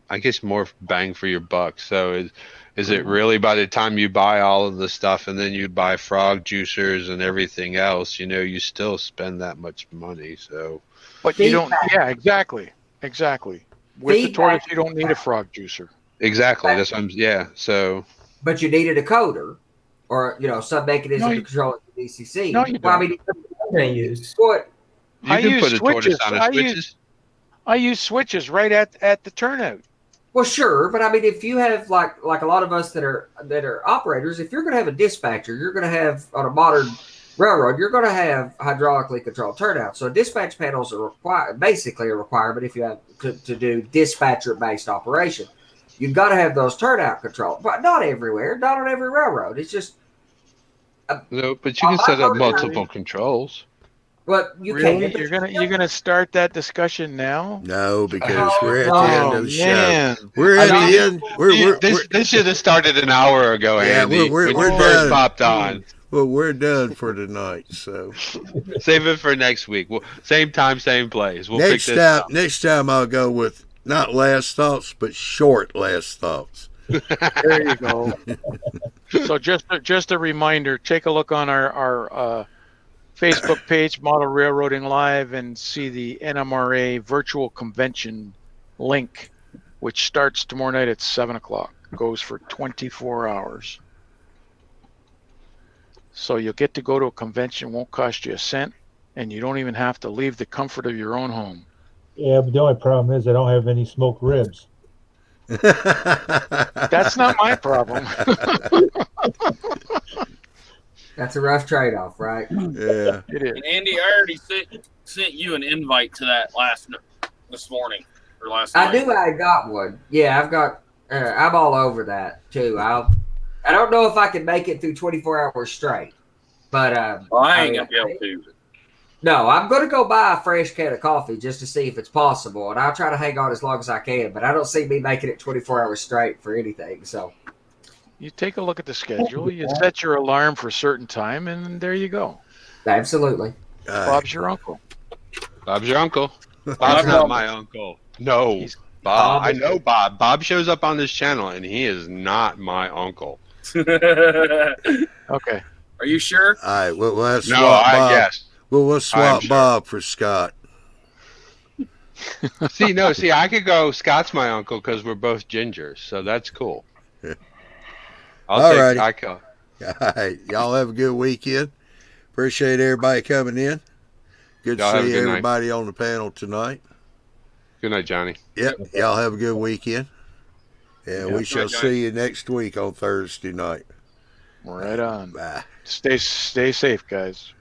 I guess, more bang for your buck. So is it really by the time you buy all of the stuff and then you buy frog juicers and everything else, you still spend that much money. So But you don't. Feedback. Yeah, exactly. With the Feedback. tortoise, you don't need a frog juicer. exactly, that's what yeah. So But you needed a coder or, some mechanism No, to control the DCC. No, you Well, I don't. mean, I'm gonna use. what? you I can use put a tortoise switches. on a switches. I use switches right at the turnout. Well, sure, but I mean, if you have like a lot of us that are operators, if you're going to have a dispatcher, you're going to have on a modern railroad, you're going to have hydraulically controlled turnouts. So dispatch panels are basically a requirement if you have to do dispatcher-based operation. You've got to have those turnout control, but not everywhere, not on every railroad. It's just No, but you can set up multiple controls. But you Really? can. You're gonna start that discussion now? No, because we're at the end of the man. show. We're at the end. This should have started an hour ago, Yeah, Andy. we're when you first done. popped on. Well, we're done for tonight. So Save it for next week. Same time, same place. We'll next pick this up. next time I'll go with not last thoughts, but short last thoughts. There you go. So just a reminder, take a look on our Facebook page, Model Railroading Live, and see the NMRA virtual convention link, which starts tomorrow night at 7 o'clock. Goes for 24 hours. So you'll get to go to a convention, won't cost you a cent, and you don't even have to leave the comfort of your own home. Yeah, but the only problem is I don't have any smoked ribs. That's not my problem. That's a rough trade-off, right? Yeah, it is. And Andy, I already sent you an invite to that this morning or last night. I knew I got one. Yeah, I've got. I'm all over that too. I don't know if I can make it through 24 hours straight, but I ain't gonna be able to. No, I'm going to go buy a fresh can of coffee just to see if it's possible, and I'll try to hang on as long as I can. But I don't see me making it 24 hours straight for anything. So you take a look at the schedule. You set your alarm for a certain time, and there you go. Absolutely. Bob's your uncle. Bob's your uncle. Bob's not my uncle. No, Bob. I know Bob. Bob shows up on this channel, and he is not my uncle. Okay. Are you sure? All right. Well, let's No, swap Bob. yes. Well, we'll swap sure. Bob for Scott. See, I could go. Scott's my uncle because we're both gingers, so that's cool. I'll take Tyco. All right. Y'all have a good weekend. Appreciate everybody coming in. Good to see everybody on the panel tonight. Good night, Johnny. Yep. Y'all have a good weekend. And we shall see you next week on Thursday night. Right on. Bye. Stay safe, guys.